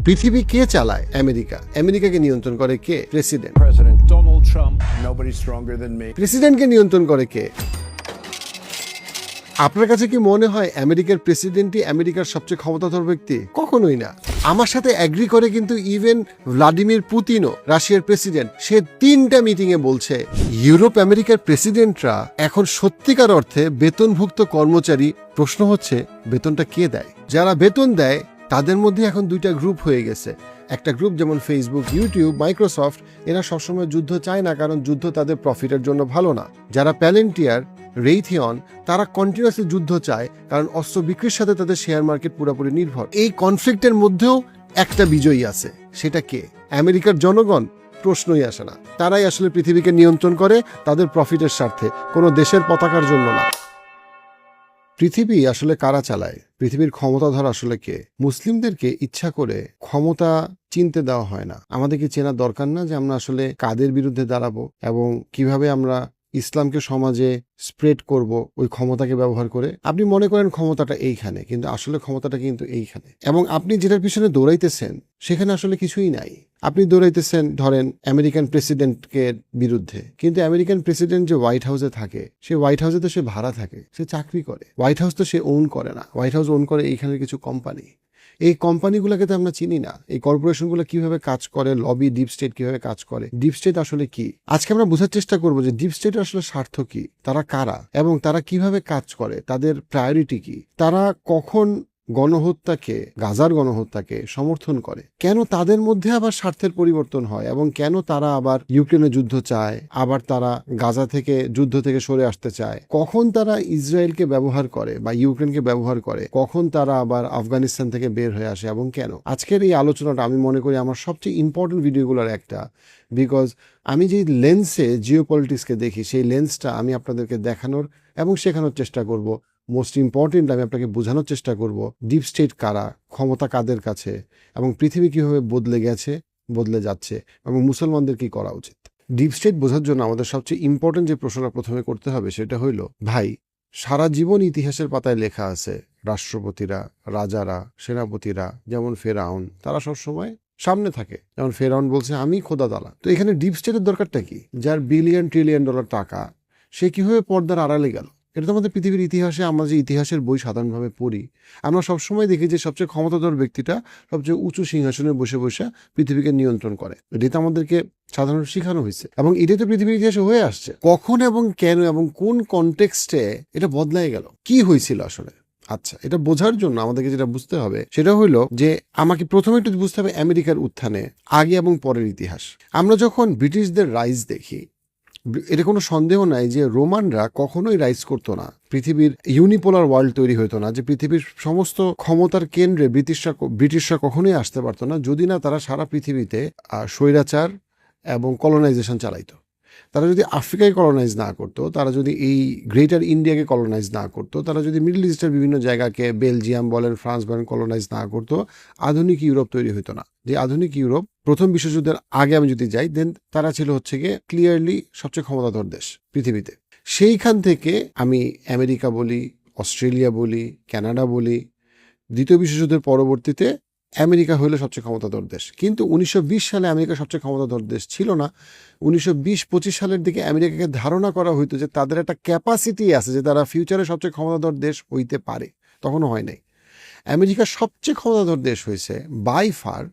পৃথিবী কে চালায়? আমেরিকা। আমেরিকাকে নিয়ন্ত্রণ করে কে? President. President Donald Trump, nobody stronger than me. প্রেসিডেন্টকে নিয়ন্ত্রণ করে কে? আপনার কাছে কি মনে হয় আমেরিকার প্রেসিডেন্টই আমেরিকার সবচেয়ে ক্ষমতাধর ব্যক্তি? কখনোই না। আমার সাথে অ্যাগ্রি করে কিন্তু ইভেন ভ্লাদিমির পুতিনও, রাশিয়ার প্রেসিডেন্ট, সে 3টা মিটিংয়ে বলছে ইউরোপ আমেরিকার প্রেসিডেন্টরা এখন সত্যিকার অর্থে বেতনভুক্ত কর্মচারী। প্রশ্ন হচ্ছে বেতনটা কে দেয়? যারা বেতন দেয় তাদের মধ্যে এখন 2টা গ্রুপ হয়ে গেছে। একটা গ্রুপ যেমন ফেসবুক, ইউটিউব, মাইক্রোসফট, এরা সবসময় যুদ্ধ চায় না, কারণ যুদ্ধ তাদের প্রফিটের জন্য ভালো না। যারা প্যালেন্টিয়ার, রেইথিয়ন, তারা কন্টিনিউয়াসলি যুদ্ধ চায়, কারণ অস্ত্র বিক্রির সাথে তাদের শেয়ার মার্কেট পুরোপুরি নির্ভর। এই কনফ্লিক্টের মধ্যেও একটা বিজয়ী আছে, সেটা কে? আমেরিকার জনগণ? প্রশ্নই আসে না। তারাই আসলে পৃথিবীকে নিয়ন্ত্রণ করে তাদের প্রফিটের স্বার্থে, কোনো দেশের পতাকার জন্য না। পৃথিবী আসলে কারা চালায়? পৃথিবীর ক্ষমতাধর আসলে কে? মুসলিমদেরকে ইচ্ছা করে ক্ষমতা চিনতে দেওয়া হয় না। আমাদের কি চেনার দরকার না যে আমরা আসলে কাদের বিরুদ্ধে দাঁড়াবো এবং কিভাবে আমরা ইসলামকে সমাজে স্প্রেড করব ওই ক্ষমতাকে ব্যবহার করে? আপনি মনে করেন ক্ষমতাটা এইখানে, কিন্তু আসলে ক্ষমতাটা কিন্তু এইখানে। এবং আপনি যেটার পিছনে দৌড়াইতেছেন সেখানে আসলে কিছুই নাই। আপনি দৌড়াইতেছেন ধরেন আমেরিকান প্রেসিডেন্টকে বিরুদ্ধে, কিন্তু আমেরিকান প্রেসিডেন্ট যে হোয়াইট হাউসে থাকে, সে হোয়াইট হাউসে তো সে ভাড়া থাকে, সে চাকরি করে। হোয়াইট হাউস তো সে ওন করে না। হোয়াইট হাউস ওন করে এইখানের কিছু কোম্পানি। এই কোম্পানিগুলোকে তো আমরা চিনি না। এই কর্পোরেশনগুলো কিভাবে কাজ করে, লবি, ডিপ স্টেট কিভাবে কাজ করে, ডিপ স্টেট আসলে কি? আজকে আমরা বোঝার চেষ্টা করবো যে ডিপ স্টেটের আসলে স্বার্থ কি, তারা কারা এবং তারা কিভাবে কাজ করে, তাদের প্রায়োরিটি কি, তারা কখন গণহত্যাকে, গাজার গণহত্যাকে সমর্থন করে, কেন তাদের মধ্যে আবার স্বার্থের পরিবর্তন হয় এবং কেন তারা আবার ইউক্রেনে যুদ্ধ চায়, আবার তারা গাজা থেকে যুদ্ধ থেকে সরে আসতে চায়, কখন তারা ইসরায়েলকে ব্যবহার করে বা ইউক্রেনকে ব্যবহার করে, কখন তারা আবার আফগানিস্তান থেকে বের হয়ে আসে এবং কেন। আজকের এই আলোচনাটা আমি মনে করি আমার সবচেয়ে ইম্পর্টেন্ট ভিডিওগুলোর একটা, বিকজ আমি যে লেন্সে জিওপলিটিক্সকে দেখি সেই লেন্সটা আমি আপনাদেরকে দেখানোর এবং শেখানোর চেষ্টা করব। মোস্ট ইম্পর্টেন্ট, আমি আপনাকে বোঝানোর চেষ্টা করব ডিপ স্টেট কারা, ক্ষমতা কাদের কাছে, এবং পৃথিবী কিভাবে বদলে গেছে, বদলে যাচ্ছে, এবং মুসলমানদের কি করা উচিত। ডিপ স্টেট বোঝার জন্য আমাদের সবচেয়ে ইম্পর্টেন্ট যে প্রশ্নটা প্রথমে করতে হবে সেটা হইল, ভাই সারা জীবন ইতিহাসের পাতায় লেখা আছে রাষ্ট্রপতিরা, রাজারা, সেনাপতিরা, যেমন ফেরাউন, তারা সবসময় সামনে থাকে। যেমন ফেরাউন বলছে আমি খোদা তাআলা। তো এখানে ডিপ স্টেটের দরকারটা কি? যার বিলিয়ন ট্রিলিয়ন ডলার টাকা, সে কিভাবে পর্দার আড়ালে গেল? এটা তো আমাদের পৃথিবীর ইতিহাসে, আমরা যে ইতিহাসের বই সাধারণভাবে পড়ি, আমরা সবসময় দেখি যে সবচেয়ে ক্ষমতাধর ব্যক্তিটা সবচেয়ে উঁচু সিংহাসনে বসে বসে পৃথিবীকে নিয়ন্ত্রণ করে। এটাই তো আমাদেরকে সাধারণত শেখানো হয়েছে এবং এটাই তো পৃথিবীর ইতিহাসে হয়ে আসছে। কখন এবং কেন এবং কোন কনটেক্সটে এটা বদলাই গেল, কি হয়েছিল আসলে? আচ্ছা, এটা বোঝার জন্য আমাদেরকে যেটা বুঝতে হবে সেটা হইলো যে আমাকে প্রথমে একটু বুঝতে হবে আমেরিকার উত্থানে আগে এবং পরের ইতিহাস। আমরা যখন ব্রিটিশদের রাইজ দেখি, এটা কোনো সন্দেহ নাই যে রোমানরা কখনোই রাইজ করতো না, পৃথিবীর ইউনিপোলার ওয়ার্ল্ড তৈরি হতো না, যে পৃথিবীর সমস্ত ক্ষমতার কেন্দ্রে ব্রিটিশরা কখনোই আসতে পারতো না যদি না তারা সারা পৃথিবীতে স্বৈরাচার এবং কলোনাইজেশন চালাইতো। তারা যদি আফ্রিকায় কলোনাইজ না করতো, তারা যদি এই গ্রেটার ইন্ডিয়াকে কলোনাইজ না করতো, তারা যদি মিডল ইস্টের বিভিন্ন জায়গাকে, বেলজিয়াম বলেন, ফ্রান্স বলেন, কলোনাইজ না করতো, আধুনিক ইউরোপ তৈরি হতো না। যে আধুনিক ইউরোপ প্রথম বিশ্বযুদ্ধের আগে আমি যদি যাই, দেন তারা ছিল হচ্ছে গিয়ে ক্লিয়ারলি সবচেয়ে ক্ষমতাধর দেশ পৃথিবীতে। সেইখান থেকে আমি আমেরিকা বলি, অস্ট্রেলিয়া বলি, কানাডা বলি, দ্বিতীয় বিশ্বযুদ্ধের পরবর্তীতে আমেরিকা হইল সবচেয়ে ক্ষমতাধর দেশ। কিন্তু 1920 সালে আমেরিকা সবচেয়ে ক্ষমতাধর দেশ ছিল না। 1920-25 সালের দিকে আমেরিকাকে ধারণা করা হইতো যে তাদের একটা ক্যাপাসিটি আছে যে তারা ফিউচারে সবচেয়ে ক্ষমতাধর দেশ হইতে পারে, তখনও হয় নাই। আমেরিকা সবচেয়ে ক্ষমতাধর দেশ হয়েছে বাই ফার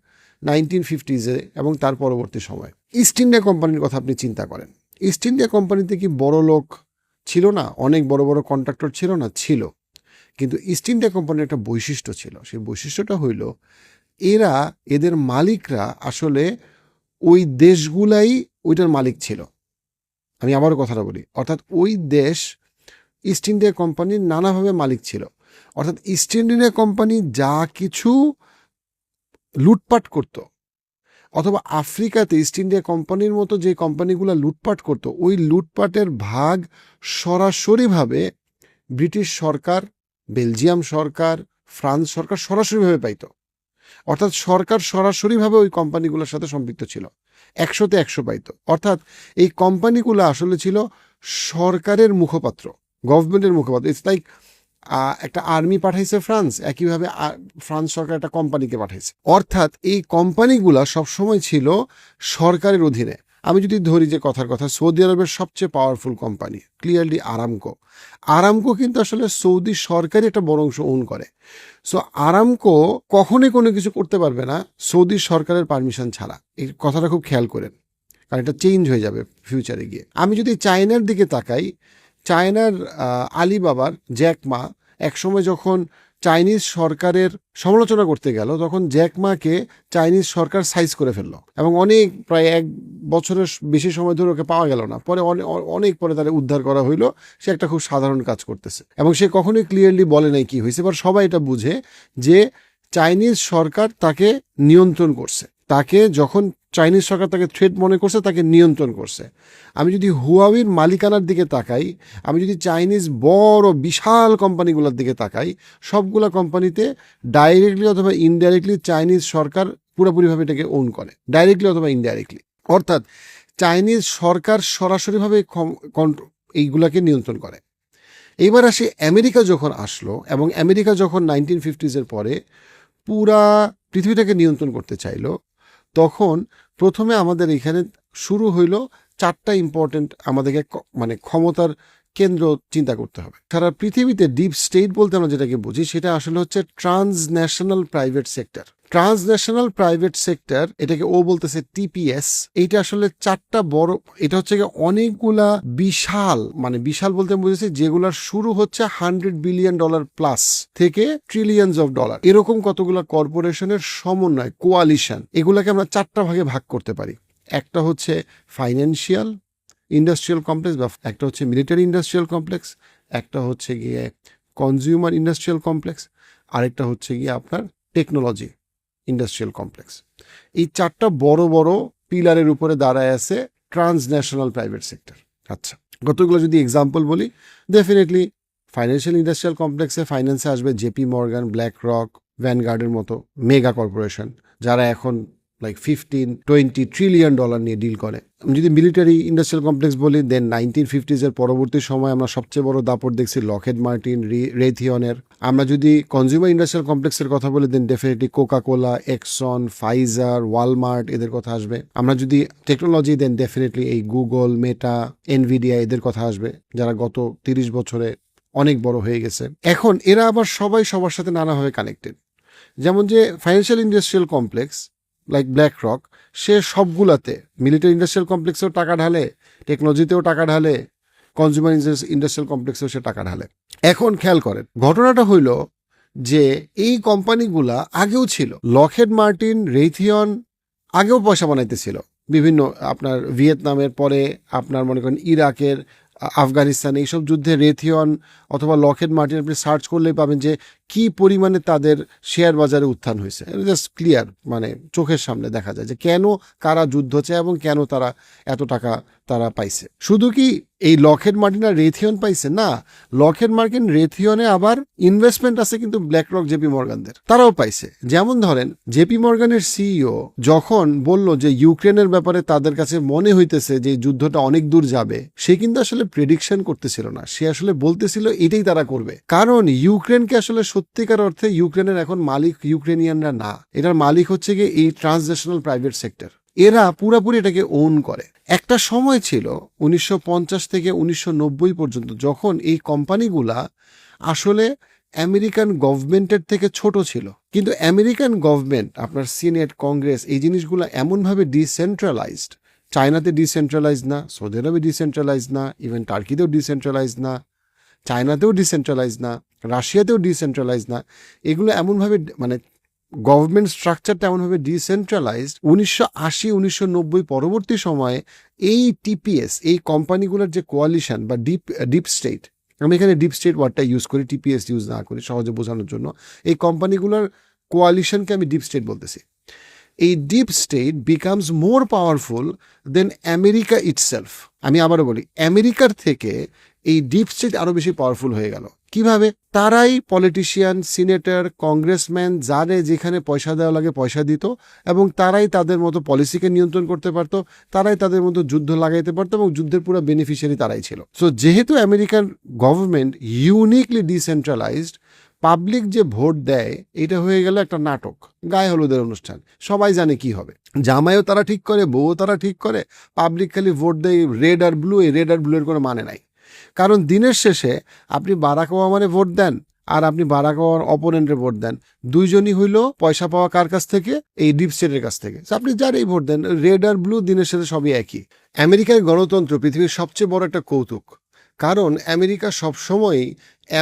1950s এবং তার পরবর্তী সময়। ইস্ট ইন্ডিয়া কোম্পানির কথা আপনি চিন্তা করেন। ইস্ট ইন্ডিয়া কোম্পানিতে কি বড় লোক ছিল না? অনেক বড় বড় কন্ট্রাক্টর ছিল না? ছিল। কিন্তু ইস্ট ইন্ডিয়া কোম্পানির একটা বৈশিষ্ট্য ছিল, সেই বৈশিষ্ট্যটা হইল এদের মালিকরা আসলে ওই দেশগুলাই ওইটার মালিক ছিল। আমি আবারও কথাটা বলি, অর্থাৎ ওই দেশ ইস্ট ইন্ডিয়া কোম্পানির নানাভাবে মালিক ছিল। অর্থাৎ ইস্ট ইন্ডিয়া কোম্পানি যা কিছু লুটপাট করত, অথবা আফ্রিকাতে ইস্ট ইন্ডিয়া কোম্পানির মতো যে কোম্পানিগুলো লুটপাট করত, ওই লুটপাটের ভাগ সরাসরিভাবে ব্রিটিশ সরকার, বেলজিয়াম সরকার, ফ্রান্স সরকার সরাসরিভাবে পাইত। অর্থাৎ সরকার সরাসরিভাবে ওই কোম্পানিগুলোর সাথে সম্পৃক্ত ছিল, 100তে 100 পাইত। অর্থাৎ এই কোম্পানিগুলো আসলে ছিল সরকারের মুখপাত্র, গভর্নমেন্টের মুখপাত্র। ইটস লাইক একটা আর্মি পাঠাইছে ফ্রান্স, একইভাবে ফ্রান্স সরকার একটা কোম্পানিকে পাঠাইছে। অর্থাৎ এই কোম্পানিগুলা সবসময় ছিল সরকারের অধীনে। আমি যদি ধরি যে কথার কথা, সৌদি আরবের সবচেয়ে powerful company clearly Aramco. Aramco কিন্তু আসলে সৌদি সরকারই একটা বড় অংশ ওন করে। সো আরামকো কখনোই কোনো কিছু করতে পারবে না সৌদি সরকারের পারমিশন ছাড়া। এই কথাটা খুব খেয়াল করেন, কারণ এটা চেঞ্জ হয়ে যাবে ফিউচারে গিয়ে। আমি যদি চায়নার দিকে তাকাই, চায়নার আলিবাবার জ্যাক মা একসময় যখন চাইনিজ সরকারের সমালোচনা করতে গেল, তখন জ্যাক মাকে চাইনিজ সরকার সাইজ করে ফেললো এবং অনেক প্রায় 1 বছরের বেশি সময় ধরে ওকে পাওয়া গেল না। পরে অনেক পরে তারা উদ্ধার করা হইলো। সে একটা খুব সাধারণ কাজ করতেছে এবং সে কখনোই ক্লিয়ারলি বলে নাই কি হয়েছে, বাট সবাই এটা বুঝে যে চাইনিজ সরকার তাকে নিয়ন্ত্রণ করছে। তাকে যখন চাইনিজ সরকার তাকে থ্রেট মনে করছে, তাকে নিয়ন্ত্রণ করছে। আমি যদি হুয়াওয়ের মালিকানার দিকে তাকাই, আমি যদি চাইনিজ বড় বিশাল কোম্পানিগুলোর দিকে তাকাই, সবগুলা কোম্পানিতে ডাইরেক্টলি অথবা ইনডাইরেক্টলি চাইনিজ সরকার পুরোপুরিভাবে এটাকে ওন করে, ডাইরেক্টলি অথবা ইনডাইরেক্টলি। অর্থাৎ চাইনিজ সরকার সরাসরিভাবে এইগুলাকে নিয়ন্ত্রণ করে। এইবার আসি আমেরিকা যখন আসলো, এবং আমেরিকা যখন 1950s পরে পুরা পৃথিবীটাকে নিয়ন্ত্রণ করতে চাইলো, তখন প্রথমে আমাদের এখানে শুরু হইল 4টা ইম্পর্টেন্ট আমাদেরকে মানে ক্ষমতার কেন্দ্র চিন্তা করতে হবে। সারা পৃথিবীতে ডিপ স্টেট বলতে আমরা যেটাকে বুঝি, সেটা আসলে হচ্ছে transnational private sector. Transnational private sector, এটাকে ও বলতেছে টিপিএস। এইটা আসলে 4টা বড়, এটা হচ্ছে অনেকগুলা বিশাল, মানে বিশাল বলতে বুঝেছি যেগুলার শুরু হচ্ছে $100 বিলিয়ন প্লাস থেকে ট্রিলিয়নস অফ ডলার, এরকম কতগুলা কর্পোরেশনের সমন্বয়, কোয়ালিশন। এগুলাকে আমরা 4টা ভাগে ভাগ করতে পারি। একটা হচ্ছে ফাইন্যান্সিয়াল ইন্ডাস্ট্রিয়াল কমপ্লেক্স, বা একটা হচ্ছে মিলিটারি ইন্ডাস্ট্রিয়াল কমপ্লেক্স, একটা হচ্ছে গিয়ে কনজিউমার ইন্ডাস্ট্রিয়াল কমপ্লেক্স, আরেকটা হচ্ছে গিয়ে আপনার টেকনোলজি ইন্ডাস্ট্রিয়াল কমপ্লেক্স। এই 4টা বড় বড় পিলারের উপরে দাঁড়ায় আছে ট্রান্সন্যাশনাল প্রাইভেট সেক্টর। আচ্ছা, কতগুলো যদি এক্সাম্পল বলি, ডেফিনেটলি ফাইন্যান্সিয়াল ইন্ডাস্ট্রিয়াল কমপ্লেক্সে ফাইন্যান্সে আসবে জেপি মর্গান, ব্ল্যাক রক, ভ্যানগার্ডের মতো মেগা কর্পোরেশন, যারা এখন লাইক 15-20 ট্রিলিয়ন ডলার নিয়ে ডিল করে। আমি যদি মিলিটারি ইন্ডাস্ট্রিয়াল কমপ্লেক্স বলি, দেন 1950s পরবর্তী সময় আমরা সবচেয়ে বড় দাপট দেখছি লকহেড মার্টিন, রেথিয়নের। আমরা যদি কনজিউমার ইন্ডাস্ট্রিয়াল কমপ্লেক্সের কথা বলি, then definitely Coca Cola, Exxon, Pfizer, Walmart, এদের কথা আসবে। আমরা যদি টেকনোলজি, দেন ডেফিনেটলি এই গুগল, মেটা, এনভিডিয়া, এদের কথা আসবে, যারা গত 30 বছরে অনেক বড় হয়ে গেছে। এখন এরা আবার সবাই সবার সাথে নানাভাবে কানেক্টেড। যেমন যে financial industrial complex like BlackRock, সে সবগুলাতে মিলিটারি ইন্ডাস্ট্রিয়াল কমপ্লেক্সেও টাকা ঢালে, টেকনোলজিতেও টাকা ঢালে, কনজিউমার ইন্ডাস্ট্রিয়াল কমপ্লেক্সেও সে টাকা ঢালে। এখন খেয়াল করেন, ঘটনাটা হইল যে এই কোম্পানিগুলা আগেও ছিল। লকহেড মার্টিন, রেথিয়ন আগেও পয়সা বানাইতেছিল বিভিন্ন, আপনার ভিয়েতনামের পরে আপনার মনে করেন ইরাকের, আফগানিস্তান, এইসব যুদ্ধে রেথিয়ন অথবা লকহেড মার্টিন আপনি সার্চ করলেই পাবেন যে কি পরিমাণে তাদের শেয়ার বাজারে উত্থান হয়েছে। জাস্ট ক্লিয়ার, মানে চোখের সামনে দেখা যায় যে কেন কারা যুদ্ধ চায় এবং কেন তারা এত টাকা তারা পাইছে। শুধু কি এই লকহেড মার্টিন আর রেথিয়ন পাইছে? না, লকহেড মার্টিন, রেথিয়নে আবার ইনভেস্টমেন্ট আছে কিন্তু ব্ল্যাক রক, জেপি মর্গানদের, তারাও পাইছে। যেমন ধরেন জেপি মর্গানের সিইও যখন বলল যে ইউক্রেনের ব্যাপারে তাদের কাছে মনে হইতেছে যে যুদ্ধটা অনেক দূর যাবে, সে কিন্তু আসলে প্রেডিকশন করতেছিল না, সে আসলে বলতেছিল এটাই তারা করবে। কারণ ইউক্রেনকে আসলে সত্যিকার অর্থে ইউক্রেনের এখন মালিক ইউক্রেনিয়ানরা না, এটার মালিক হচ্ছে গিয়ে এই ট্রান্সন্যাশনাল প্রাইভেট সেক্টর। এরা পুরাপুরি এটাকে ওন করে। একটা সময় ছিল 1950 থেকে 1990 পর্যন্ত, যখন এই কোম্পানিগুলা আসলে আমেরিকান গভর্নমেন্টের থেকে ছোট ছিল, কিন্তু আমেরিকান গভর্নমেন্ট, আপনার সিনেট, কংগ্রেস, এই জিনিসগুলো এমনভাবে ডিসেন্ট্রালাইজড, চায়নাতে ডিসেন্ট্রালাইজড না, সৌদি আরবে ডিসেন্ট্রালাইজড না, ইভেন টার্কিতেও ডিসেন্ট্রালাইজড না, চায়নাতেও ডিসেন্ট্রালাইজড না, রাশিয়াতেও ডিসেন্ট্রালাইজড না। এগুলো এমনভাবে, মানে গভর্নমেন্ট স্ট্রাকচারটা এমনভাবে ডিসেন্ট্রালাইজড, 1980-1990 পরবর্তী সময়ে এই টিপিএস, এই কোম্পানিগুলোর যে কোয়ালিশন বা ডিপ স্টেট, আমি এখানে ডিপ স্টেট ওয়ার্ডটা ইউজ করি, টিপিএস ইউজ না করি সহজে বোঝানোর জন্য, এই কোম্পানিগুলোর কোয়ালিশনকে আমি ডিপ স্টেট বলতেছি। এই deep state becomes more powerful than America itself. আমি আবারও বলি, আমেরিকার থেকে এই ডিপ স্টেট আরো বেশি পাওয়ারফুল হয়ে গেল। কিভাবে? তারাই পলিটিশিয়ান, সিনেটর, কংগ্রেসম্যান, যারে যেখানে পয়সা দেওয়া লাগে পয়সা দিত, এবং তারাই তাদের মতো পলিসিকে নিয়ন্ত্রণ করতে পারতো, তারাই তাদের মতো যুদ্ধ লাগাইতে পারতো, এবং যুদ্ধের পুরো বেনিফিশিয়ারি তারাই ছিল। সো যেহেতু American government uniquely decentralised, public যে ভোট দেয় এটা হয়ে গেল একটা নাটক, গায়ে হলুদের অনুষ্ঠান। সবাই জানে কি হবে, জামাইও তারা ঠিক করে, বউও তারা ঠিক করে, পাবলিক খালি ভোট দেয় রেড আর ব্লু। এই রেড আর ব্লু এর কোনো মানে নাই, কারণ দিনের শেষে আপনি বারাক ওবামারে ভোট দেন আর আপনি বারাক ওবামার অপোনেন্টে ভোট দেন, দুইজনই হইল পয়সা পাওয়া কার কাছ থেকে? এই ডিপ স্টেটের কাছ থেকে। আপনি যারাই ভোট দেন, রেড আর ব্লু, দিনের শেষে সবই একই। আমেরিকার গণতন্ত্র পৃথিবীর সবচেয়ে বড় একটা কৌতুক, কারণ আমেরিকা সবসময়ই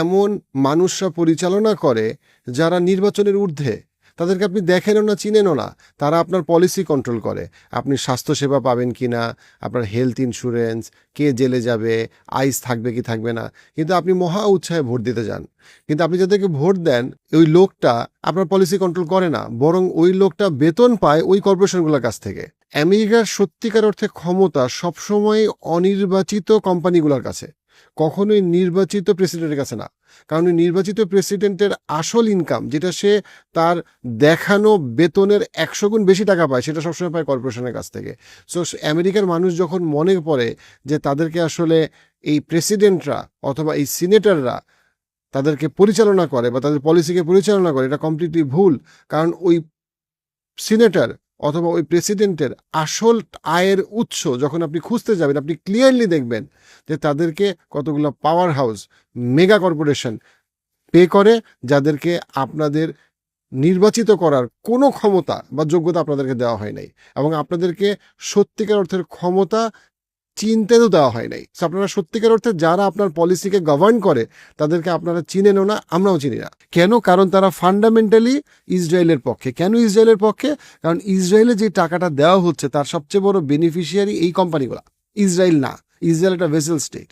এমন মানুষরা পরিচালনা করে যারা নির্বাচনের ঊর্ধ্বে। তাদেরকে আপনি দেখেনও না, চিনেনও না, তারা আপনার পলিসি কন্ট্রোল করে। আপনি স্বাস্থ্যসেবা পাবেন কি না, আপনার হেলথ ইন্স্যুরেন্স, কে জেলে যাবে, আইস থাকবে কি থাকবে না, কিন্তু আপনি মহা উৎসাহে ভোট দিতে যান। কিন্তু আপনি যাদেরকে ভোট দেন, ওই লোকটা আপনার পলিসি কন্ট্রোল করে না, বরং ওই লোকটা বেতন পায় ওই কর্পোরেশনগুলোর কাছ থেকে। আমেরিকার সত্যিকার অর্থে ক্ষমতা সবসময় অনির্বাচিত কোম্পানিগুলোর কাছে, কখনোই নির্বাচিত প্রেসিডেন্টের কাছে না। কারণ নির্বাচিত প্রেসিডেন্টের আসল ইনকাম, যেটা সে তার দেখানো বেতনের 100 গুণ বেশি টাকা পায়, সেটা সবসময় পায় কর্পোরেশনের কাছ থেকে। সো আমেরিকার মানুষ যখন মনে পড়ে যে তাদেরকে আসলে এই প্রেসিডেন্টরা অথবা এই সিনেটররা তাদেরকে পরিচালনা করে বা তাদের পলিসিকে পরিচালনা করে, এটা কমপ্লিটলি ভুল। কারণ ওই সিনেটর অথবা ওই প্রেসিডেন্টের আসল আয়ের উৎস যখন আপনি খুঁজতে যাবেন, আপনি ক্লিয়ারলি দেখবেন যে তাদেরকে কতগুলো power house, mega corporation pay করে, যাদেরকে আপনাদের নির্বাচিত করার কোনো ক্ষমতা বা যোগ্যতা আপনাদেরকে দেওয়া হয় নাই, এবং আপনাদেরকে সত্যিকার অর্থের ক্ষমতা চিনতেও দেওয়া হয় নাই। আপনারা সত্যিকার অর্থে যারা আপনার পলিসিকে গভর্ন করে তাদেরকে আপনারা চিনেনও না, আমরাও চিনি না। কেন? কারণ তারা ফান্ডামেন্টালি ইসরায়েলের পক্ষে। কেন ইসরায়েলের পক্ষে? কারণ ইসরায়েলে যে টাকাটা দেওয়া হচ্ছে তার সবচেয়ে বড় বেনিফিশিয়ারি এই কোম্পানিগুলা, ইসরায়েল না। ইসরায়েল একটা ভেসেল স্টেট।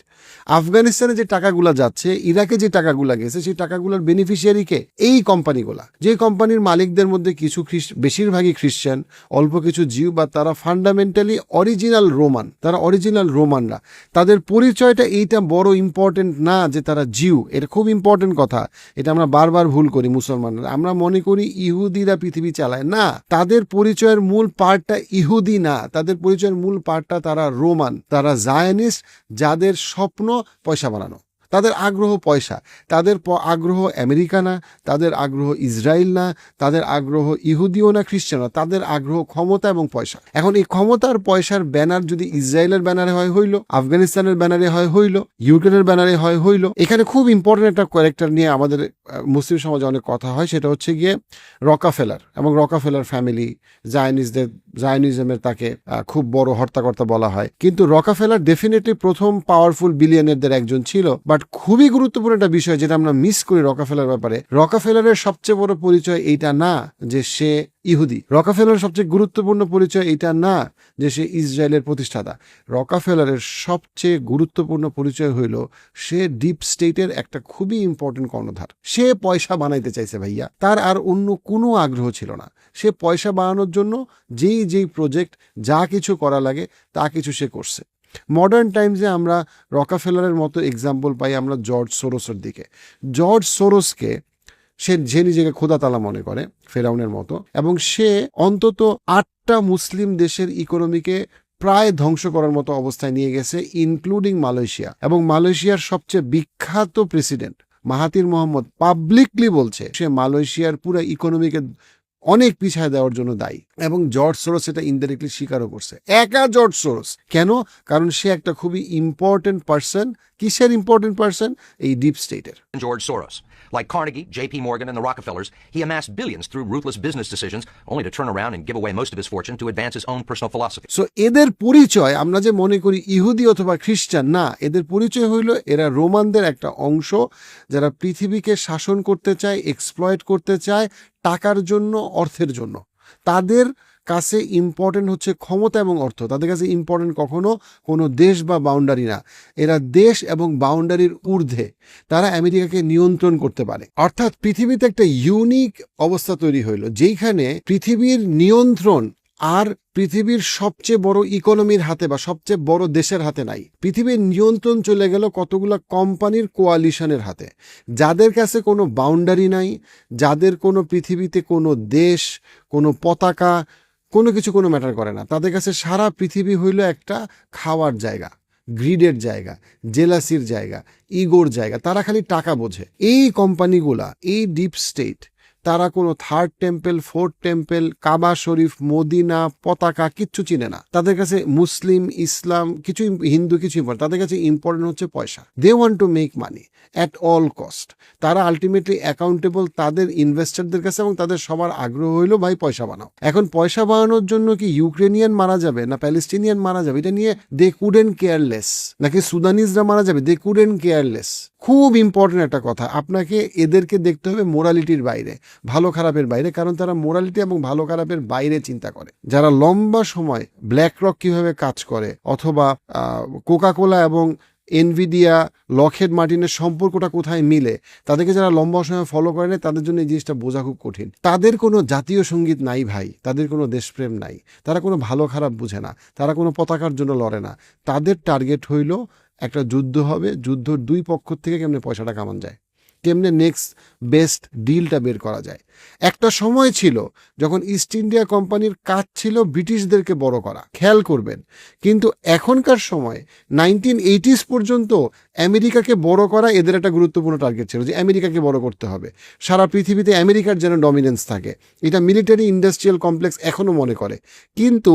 আফগানিস্তানে যে টাকাগুলা যাচ্ছে, ইরাকে যে টাকাগুলা গেছে, সেই টাকাগুলোর বেনিফিশিয়ারিকে এই কোম্পানিগুলা। যে কোম্পানির মালিকদের মধ্যে কিছু বেশিরভাগই খ্রিস্টান, অল্প কিছু জিউ, বা তারা ফান্ডামেন্টালি অরিজিনাল রোমান, তারা অরিজিনাল রোমানরা। তাদের পরিচয়টা এইটা বড় ইম্পর্টেন্ট না যে তারা জিউ, এটা খুব ইম্পর্টেন্ট কথা। এটা আমরা বারবার ভুল করি মুসলমানরা, আমরা মনে করি ইহুদিরা পৃথিবী চালায়। না, তাদের পরিচয়ের মূল পার্টটা ইহুদি না, তাদের পরিচয়ের মূল পার্টটা তারা রোমান, তারা জায়নিস্ট, যাদের স্বপ্ন পয়সা বানানো, তাদের আগ্রহ পয়সা, তাদের আগ্রহ আমেরিকা না, তাদের আগ্রহ ইসরায়েল না, তাদের আগ্রহ ইহুদিও না, খ্রিস্টান না, তাদের আগ্রহ ক্ষমতা এবং পয়সা। এখন এই ক্ষমতার পয়সার ব্যানার যদি ইসরায়েলের ব্যানারে হয় হইল, আফগানিস্তানের ব্যানারে হয় হইল, ইউক্রেনের ব্যানারে হয় হইল। এখানে খুব ইম্পর্টেন্ট একটা ক্যারেক্টার নিয়ে আমাদের মুসলিম সমাজে অনেক কথা হয়, সেটা হচ্ছে গিয়ে রকাফেলার এবং রকাফেলার ফ্যামিলি। জায়নিজমের তাকে খুব বড় হর্তাকর্তা বলা হয়, কিন্তু রকাফেলার ডেফিনেটলি প্রথম পাওয়ারফুল বিলিয়নারদের একজন ছিল। বাট খুবই গুরুত্বপূর্ণ একটা বিষয় যেটা আমরা মিস করি রকাফেলার ব্যাপারে, রকাফেলারের সবচেয়ে বড় পরিচয় এইটা না যে সে ইহুদি। রকাফেলারের সবচেয়ে গুরুত্বপূর্ণ পরিচয় এইটা না যে সে ইসরায়েলের প্রতিষ্ঠাতা। রকাফেলারের সবচেয়ে গুরুত্বপূর্ণ পরিচয় হইল সে ডিপ স্টেটের একটা খুবই ইম্পর্টেন্ট কর্ণধার। সে পয়সা বানাইতে চাইছে ভাইয়া, তার আর অন্য কোনো আগ্রহ ছিল না। সে পয়সা বানানোর জন্য যেই প্রজেক্ট, যা কিছু করা লাগে তা কিছু সে করছে। মডার্ন টাইমসে আমরা রকাফেলারের মতো এক্সাম্পল পাই আমরা জর্জ সোরোসের দিকে। জর্জ সোরোসকে সে নিজেকে খোদা তালা মনে করে, ফেরাউনের মতো, এবং সে অন্তত 8টা মুসলিম দেশের ইকোনমিকে প্রায় ধ্বংস করার মতো অবস্থায় নিয়ে গেছে, ইনক্লুডিং মালয়েশিয়া। এবং মালয়েশিয়ার সবচেয়ে বিখ্যাত প্রেসিডেন্ট মাহাতির মোহাম্মদ পাবলিকলি বলছে সে মালয়েশিয়ার পুরো ইকোনমিকে অনেক পিছায় দেওয়ার জন্য দায়ী, এবং জর্জ সোরোস এটা ইনডাইরেক্টলি স্বীকারও করছে। একা জর্জ সোরোস কেন? কারণ সে একটা খুবই ইম্পর্টেন্ট পার্সন। কিসের ইম্পর্টেন্ট পার্সন? এই ডিপ স্টেটের। George Soros. Like Carnegie, J.P. Morgan, and the Rockefellers, he amassed billions through ruthless business decisions, only to turn around and give away most of his fortune to advance his own personal philosophy. So এদের পরিচয় আমরা যে মনে করি ইহুদি অথবা খ্রিস্টান, না, এদের পরিচয় হইল এরা রোমানদের একটা অংশ, যারা পৃথিবীকে শাসন করতে চায়, এক্সপ্লয়েট করতে চায় টাকার জন্য, অর্থের জন্য। তাদের কাছে ইম্পর্টেন্ট হচ্ছে ক্ষমতা এবং অর্থ। তাদের কাছে ইম্পর্টেন্ট কখনো কোনো দেশ বা বাউন্ডারি না। এরা দেশ এবং বাউন্ডারির ঊর্ধ্বে, তারা আমেরিকাকে নিয়ন্ত্রণ করতে পারে। অর্থাৎ পৃথিবীতে একটা ইউনিক অবস্থা তৈরি হইল যেখানে পৃথিবীর নিয়ন্ত্রণ আর পৃথিবীর সবচেয়ে বড় ইকোনমির হাতে বা সবচেয়ে বড় দেশের হাতে নাই। পৃথিবীর নিয়ন্ত্রণ চলে গেল কতগুলো কোম্পানির কোয়ালিশনের হাতে, যাদের কাছে কোনো বাউন্ডারি নাই, যাদের কোনো পৃথিবীতে কোনো দেশ, কোনো পতাকা, কোনো কিছু কোনো ম্যাটার করে না। তাদের কাছে সারা পৃথিবী হইল একটা খাওয়ার জায়গা, গ্রিডের জায়গা, জেলাসির জায়গা, ইগোর জায়গা। তারা খালি টাকা বোঝে। এই কোম্পানিগুলা, এই ডিপ স্টেট, তারা কোনো থার্ড টেম্পল, ফোর্থ টেম্পল, কাবা শরীফ, মদিনা, পতাকা কিচ্ছু চিনে না। তাদের কাছে মুসলিম, ইসলাম কিছু, হিন্দু কিছু ইম্পর্টেন্ট। তাদের কাছে ইম্পর্টেন্ট হচ্ছে পয়সা। They want to make money at all cost. তারা আলটিমেটলি অ্যাকাউন্টেবল তাদের ইনভেস্টরদের কাছে, এবং তাদের সবার আগ্রহ হইল ভাই পয়সা বানাও। এখন পয়সা বানানোর জন্য কি ইউক্রেনিয়ান মারা যাবে না প্যালেস্টিনিয়ান মারা যাবে, এটা নিয়ে দে কুডেন্ট কেয়ারলেস। নাকি সুদানিজরা মারা যাবে, দে কুডেন্ট কেয়ারলেস। খুব ইম্পর্টেন্ট একটা কথা, আপনাকে এদেরকে দেখতে হবে মোরালিটির বাইরে, ভালো খারাপের বাইরে, কারণ তারা মোরালিটি এবং ভালো খারাপের বাইরে চিন্তা করে। যারা লম্বা সময় ব্ল্যাক রক কিভাবে কাজ করে, অথবা কোকাকোলা এবং এনভিডিয়া, লকহেড মার্টিনের সম্পর্কটা কোথায় মিলে, তাদেরকে যারা লম্বা সময় ফলো করে নেয়, তাদের জন্য এই জিনিসটা বোঝা খুব কঠিন। তাদের কোনো জাতীয় সঙ্গীত নাই ভাই, তাদের কোনো দেশপ্রেম নাই, তারা কোনো ভালো খারাপ বুঝে না, তারা কোনো পতাকার জন্য লড়ে না। তাদের টার্গেট হইল একটা যুদ্ধ হবে, যুদ্ধর দুই পক্ষ থেকে কেমনে পয়সাটা কামান যায়, কেমনে নেক্সট বেস্ট ডিলটা বের করা যায়। একটা সময় ছিল যখন ইস্ট ইন্ডিয়া কোম্পানির কাজ ছিল ব্রিটিশদেরকে বড় করা, খেয়াল করবেন। কিন্তু এখনকার সময় 1980s পর্যন্ত আমেরিকাকে বড় করা এদের একটা গুরুত্বপূর্ণ টার্গেট ছিল, যে আমেরিকাকে বড় করতে হবে, সারা পৃথিবীতে আমেরিকার যেন ডমিনেন্স থাকে। এটা মিলিটারি ইন্ডাস্ট্রিয়াল কমপ্লেক্স এখনো মনে করে। কিন্তু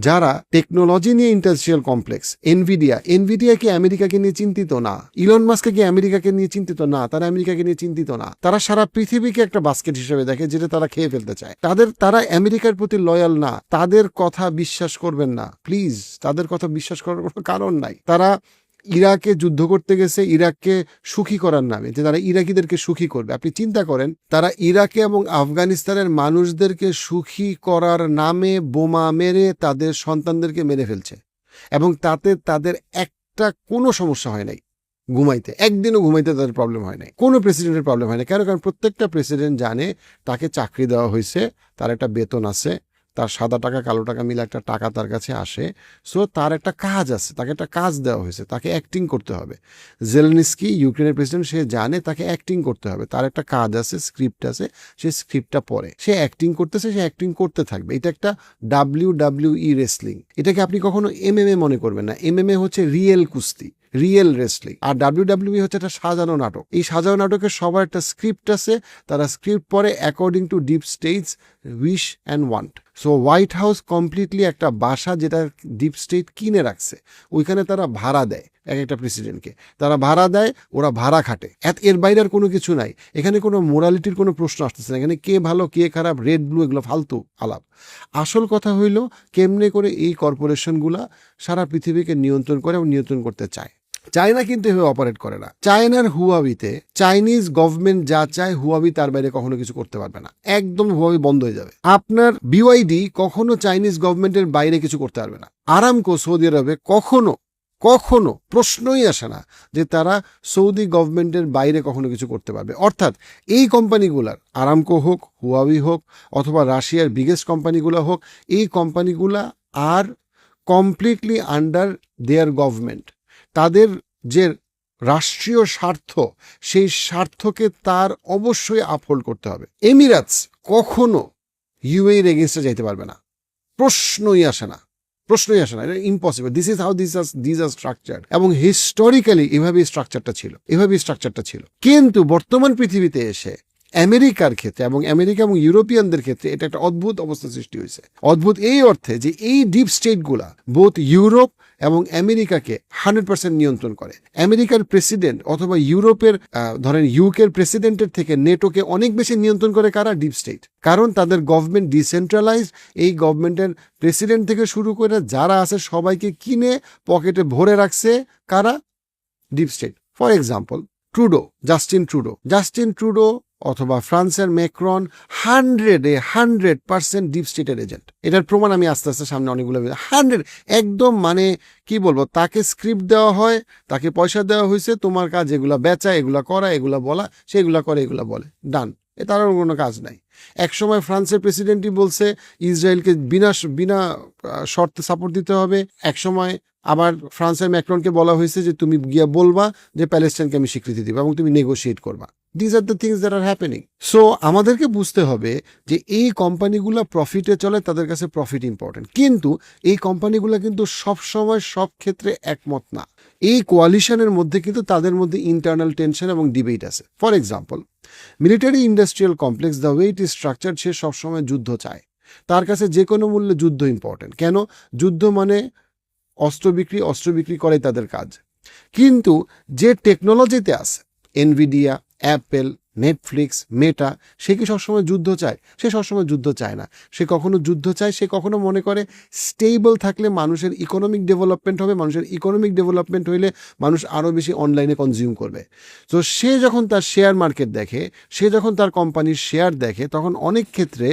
যারা টেকনোলজি নিয়ে ইন্ডাস্ট্রিয়াল কমপ্লেক্স, এনভিডিয়া কি আমেরিকাকে নিয়ে চিন্তিত না, ইলন মাস্ক কি আমেরিকাকে নিয়ে চিন্তিত না, তারা আমেরিকাকে নিয়ে চিন্তিত না। তারা সারা পৃথিবীকে একটা বাস্কেট হিসেবে দেখে, যেটা তারা খেয়ে ফেলতে চায়। তারা আমেরিকার প্রতি লয়াল না। তাদের কথা বিশ্বাস করবেন না প্লিজ, তাদের কথা বিশ্বাস করার কোনো কারণ নাই। তারা ইরাকে যুদ্ধ করতে গেছে ইরাককে সুখী করার নামে, যে তারা ইরাকিদেরকে সুখী করবে। আপনি চিন্তা করেন, তারা ইরাকে এবং আফগানিস্তানের মানুষদেরকে সুখী করার নামে বোমা মেরে তাদের সন্তানদেরকে মেরে ফেলছে, এবং তাতে তাদের একটা কোনো সমস্যা হয় নাই। ঘুমাইতে একদিনও ঘুমাইতে তাদের প্রবলেম হয় নাই, কোনো প্রেসিডেন্টের প্রবলেম হয় না। কেন? কারণ প্রত্যেকটা প্রেসিডেন্ট জানে তাকে চাকরি দেওয়া হয়েছে, তার একটা বেতন আছে, তার সাদা টাকা কালো টাকা মিলে একটা টাকা তার কাছে আসে। সো তার একটা কাজ আছে, তাকে একটা কাজ দেওয়া হয়েছে, তাকে অ্যাক্টিং করতে হবে। জেলেনস্কি ইউক্রেনের প্রেসিডেন্ট, সে জানে তাকে অ্যাক্টিং করতে হবে, তার একটা কাজ আছে, স্ক্রিপ্ট আছে, সে স্ক্রিপ্টটা পড়ে, সে অ্যাক্টিং করতেছে, সে অ্যাক্টিং করতে থাকবে। এটা একটা WWE রেসলিং। এটাকে আপনি কখনো MMA মনে করবেন না। MMA হচ্ছে রিয়েল কুস্তি, রিয়েল রেসলিং। আর WWE হচ্ছে একটা সাজানো নাটক। এই সাজানো নাটকের সবার একটা স্ক্রিপ্ট আছে, তারা স্ক্রিপ্ট পড়ে according to deep states wish and want. So white house completely একটা বাসা যেটা ডিপ স্টেট কিনে রাখছে, ওইখানে তারা ভাড়া দেয় এক একটা প্রেসিডেন্টকে, তারা ভাড়া দেয়, ওরা ভাড়া খাটে। এর বাইরে আর কোনো কিছু নাই। এখানে কোনো মোরালিটির কোনো প্রশ্ন আসতেছে না। এখানে কে ভালো কে খারাপ, রেড ব্লু, এগুলো ফালতু আলাপ। আসল কথা হইল কেমনে করে এই কর্পোরেশনগুলা সারা পৃথিবীকে নিয়ন্ত্রণ করে এবং নিয়ন্ত্রণ করতে চায়। চায়না কিন্তু এভাবে অপারেট করে না। চায়নার হুয়াবিতে চাইনিজ গভর্নমেন্ট যা চায়, হুয়াবি তার বাইরে কখনো কিছু করতে পারবে না। একদম হুয়াবি বন্ধ হয়ে যাবে। আপনার BYD কখনো চাইনিজ গভর্নমেন্টের বাইরে কিছু করতে পারবে না। আরামকো সৌদি আরবে কখনো প্রশ্নই আসে না যে তারা সৌদি গভর্নমেন্টের বাইরে কখনো কিছু করতে পারবে। অর্থাৎ এই কোম্পানিগুলার, আরামকো হোক, হুয়াবি হোক, অথবা রাশিয়ার বিগেস্ট কোম্পানিগুলো হোক, এই কোম্পানিগুলা আর কমপ্লিটলি আন্ডার দেয়ার গভর্নমেন্ট। তাদের যে রাষ্ট্রীয় স্বার্থ, সেই স্বার্থকে তার অবশ্যই আপহোল্ড করতে হবে। এমিরাটস কখনো UAE এর এগেইনস্টে যাইতে পারবে না, প্রশ্নই আসে না। এটা impossible. This is how this are structure. এবং হিস্টোরিক্যালি এভাবেই স্ট্রাকচারটা ছিল। কিন্তু বর্তমান পৃথিবীতে এসে আমেরিকার ক্ষেত্রে এবং আমেরিকা এবং ইউরোপিয়ানদের ক্ষেত্রে এটা একটা অদ্ভুত অবস্থা সৃষ্টি হয়েছে। অদ্ভুত এই অর্থে যে এই ডিপ স্টেটগুলা বোথ ইউরোপ এবং আমেরিকাকে 100% নিয়ন্ত্রণ করে। আমেরিকার প্রেসিডেন্ট অথবা ইউরোপের ধরেন ইউকের প্রেসিডেন্টের থেকে নেটোকে অনেক বেশি নিয়ন্ত্রণ করে কারা? Deep state. কারণ তাদের গভর্নমেন্ট ডিসেন্ট্রালাইজড। এই গভর্নমেন্টের প্রেসিডেন্ট থেকে শুরু করে যারা আছে সবাইকে কিনে পকেটে ভরে রাখছে কারা? Deep state. For example Justin Trudeau অথবা ফ্রান্সের ম্যাক্রন 100% ডিপ স্টেটের এজেন্ট। এটার প্রমাণ আমি আস্তে আস্তে সামনে অনেকগুলো 100 একদম মানে কি বলবো, তাকে স্ক্রিপ্ট দেওয়া হয়, তাকে পয়সা দেওয়া হয়েছে, তোমার কাজ এগুলা বেচা, এগুলা করা, এগুলা বলা, সেগুলা করে, এগুলা বলে, ডান। তার কোনো কাজ নাই। একসময় ফ্রান্সের প্রেসিডেন্টই বলছে ইসরায়েলকে বিনা বিনা শর্তে সাপোর্ট দিতে হবে। একসময় আবার ফ্রান্সের ম্যাক্রনকে বলা হয়েছে যে তুমি গিয়ে বলবা যে প্যালেস্টাইনকে আমি স্বীকৃতি দিব এবং তুমি নেগোশিয়েট করবা। These are the things that are happening. So আমাদেরকে বুঝতে হবে যে এই কোম্পানিগুলো প্রফিটে চলে, তাদের কাছে প্রফিট ইম্পর্টেন্ট, কিন্তু এই কোম্পানিগুলো কিন্তু সবসময় সব ক্ষেত্রে একমত না। এই কোয়ালিশনের মধ্যে কিন্তু তাদের মধ্যে ইন্টারনাল টেনশন এবং ডিবেট আছে। For example, military industrial complex the way it is structure, সে সবসময় যুদ্ধ চায়, তার কাছে যে কোনো মূল্যে যুদ্ধ ইম্পর্টেন্ট। কেন? যুদ্ধ মানে অস্ত্র বিক্রি করাই তাদের কাজ। কিন্তু যে টেকনোলজিতে আছে, এনভিডিয়া, অ্যাপেল, নেটফ্লিক্স, মেটা, সে কি সবসময় যুদ্ধ চায়? সে সবসময় যুদ্ধ চায় না। সে কখনো যুদ্ধ চায়, সে কখনো মনে করে স্টেবল থাকলে মানুষের ইকোনমিক ডেভেলপমেন্ট হবে, মানুষের ইকোনমিক ডেভেলপমেন্ট হইলে মানুষ আরও বেশি অনলাইনে কনজিউম করবে। তো সে যখন তার শেয়ার মার্কেট দেখে, সে যখন তার কোম্পানির শেয়ার দেখে, তখন অনেক ক্ষেত্রে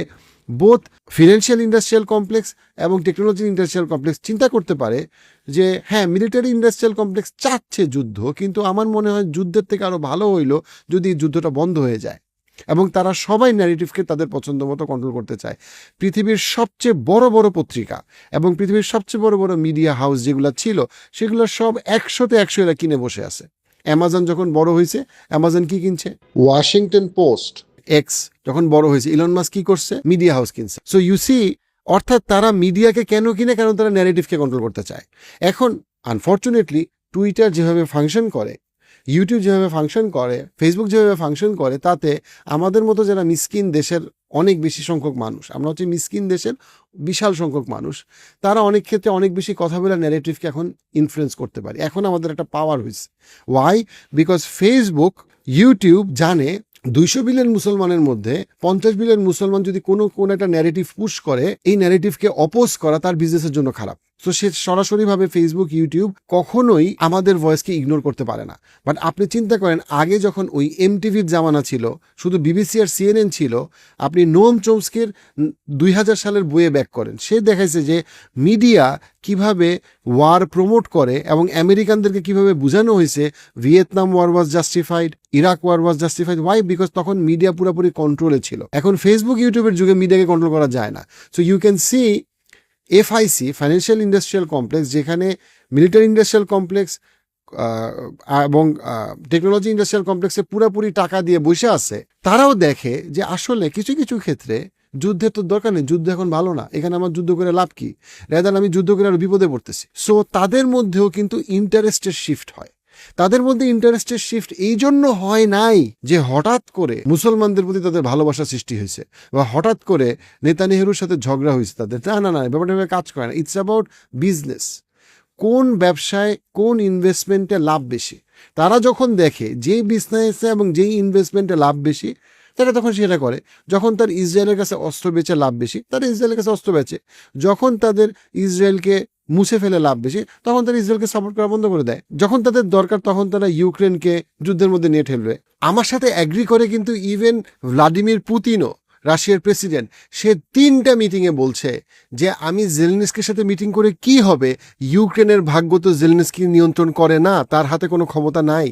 বোথ ফিনান্সিয়াল ইন্ডাস্ট্রিয়াল কমপ্লেক্স এবং টেকনোলজি ইন্ডাস্ট্রিয়াল কমপ্লেক্স চিন্তা করতে পারে যে হ্যাঁ, মিলিটারি ইন্ডাস্ট্রিয়াল কমপ্লেক্স চাচ্ছে যুদ্ধ, কিন্তু আমার মনে হয় যুদ্ধের থেকে আরও ভালো হইলো যদি যুদ্ধটা বন্ধ হয়ে যায়। এবং তারা সবাই ন্যারেটিভকে তাদের পছন্দ মতো কন্ট্রোল করতে চায়। পৃথিবীর সবচেয়ে বড় বড় পত্রিকা এবং পৃথিবীর সবচেয়ে বড় বড় মিডিয়া হাউস যেগুলো ছিল, সেগুলো সব 100তে 100 এরা কিনে বসে আছে। অ্যামাজন যখন বড় হয়েছে, অ্যামাজন কি কিনছে? Washington post. এক্স যখন বড় হয়েছে, ইলন মাস্ক কি করছে? মিডিয়া হাউস কিনছে। সো ইউ সি, অর্থাৎ তারা মিডিয়াকে কেন কিনে? কারণ তারা ন্যারেটিভকে কন্ট্রোল করতে চায়। এখন আনফর্চুনেটলি টুইটার যেভাবে ফাংশন করে, ইউটিউব যেভাবে ফাংশন করে, ফেসবুক যেভাবে ফাংশন করে, তাতে আমাদের মতো যারা মিসকিন দেশের অনেক বেশি সংখ্যক মানুষ, আমরা হচ্ছে মিসকিন দেশের বিশাল সংখ্যক মানুষ, তারা অনেক ক্ষেত্রে অনেক বেশি কথা বলে ন্যারেটিভকে এখন ইনফ্লুয়েন্স করতে পারে। এখন আমাদের একটা পাওয়ার হয়েছে। ওয়াই? বিকজ ফেসবুক, ইউটিউব জানে 200 বিলিয়ন মুসলমানের মধ্যে 50 বিলিয়ন মুসলমান যদি কোনো একটা ন্যারেটিভ পুশ করে, এই ন্যারেটিভকে অপোজ করা তার বিজনেসের জন্য খারাপ। তো সে সরাসরিভাবে ফেসবুক, ইউটিউব কখনোই আমাদের ভয়েসকে ইগনোর করতে পারে না। বাট আপনি চিন্তা করেন, আগে যখন ওই এমটিভির জামানা ছিল, শুধু বিবিসি আর সিএনএন ছিল, আপনি নোম চোমস্কির 2000 সালের বইয়ে ব্যাক করেন, সে দেখাইছে যে মিডিয়া কিভাবে ওয়ার প্রমোট করে এবং আমেরিকানদেরকে কিভাবে বোঝানো হয়েছে Vietnam war was justified, Iraq war was justified. Why? Because তখন মিডিয়া পুরোপুরি কন্ট্রোলে ছিল। এখন ফেসবুক, ইউটিউবের যুগে মিডিয়াকে কন্ট্রোল করা যায় না। So you can see FIC, financial industrial complex, যেখানে মিলিটারি ইন্ডাস্ট্রিয়াল কমপ্লেক্স এবং টেকনোলজি ইন্ডাস্ট্রিয়াল কমপ্লেক্সে পুরোপুরি টাকা দিয়ে বসে আছে, তারাও দেখে যে আসলে কিছু কিছু ক্ষেত্রে যুদ্ধের তো দরকার নেই, যুদ্ধ এখন ভালো না, এখানে আমার যুদ্ধ করে লাভ কি, রেদার আমি যুদ্ধ করে আরো বিপদে পড়তেছি। সো তাদের মধ্যেও কিন্তু ইন্টারেস্টের শিফট হয়। তাদের মধ্যে ইন্টারেস্টের শিফট এই জন্য হয় নাই যে হঠাৎ করে মুসলমানদের প্রতি তাদের ভালোবাসা সৃষ্টি হয়েছে বা হঠাৎ করে নেতানিয়াহুর সাথে ঝগড়া হয়েছে তাদের। না, ব্যাপারটা কাজ করে না। It's about business. কোন ব্যবসায়, কোন ইনভেস্টমেন্টে লাভ বেশি, তারা যখন দেখে যেই বিজনেসে এবং যেই ইনভেস্টমেন্টে লাভ বেশি, তারা তখন সেটা করে। যখন তার ইসরায়েলের কাছে অস্ত্র বেচে লাভ বেশি, তারা ইসরায়েলের কাছে অস্ত্র বেচে। যখন তাদের ইসরায়েলকে মুছে ফেলে লাভ বেশি, তখন তারা ইসরায়েলকে সাপোর্ট করা বন্ধ করে দেয়। যখন তাদের দরকার, তখন তারা ইউক্রেনকে যুদ্ধের মধ্যে নিয়ে ঠেলবে। আমার সাথে অ্যাগ্রি করে কিন্তু ইভেন ভ্লাদিমির পুতিনও, রাশিয়ার প্রেসিডেন্ট, সে 3টা মিটিংয়ে বলছে যে আমি জেলেনস্কির সাথে মিটিং করে কি হবে, ইউক্রেনের ভাগ্য তো জেলেনস্কি নিয়ন্ত্রণ করে না, তার হাতে কোনো ক্ষমতা নাই।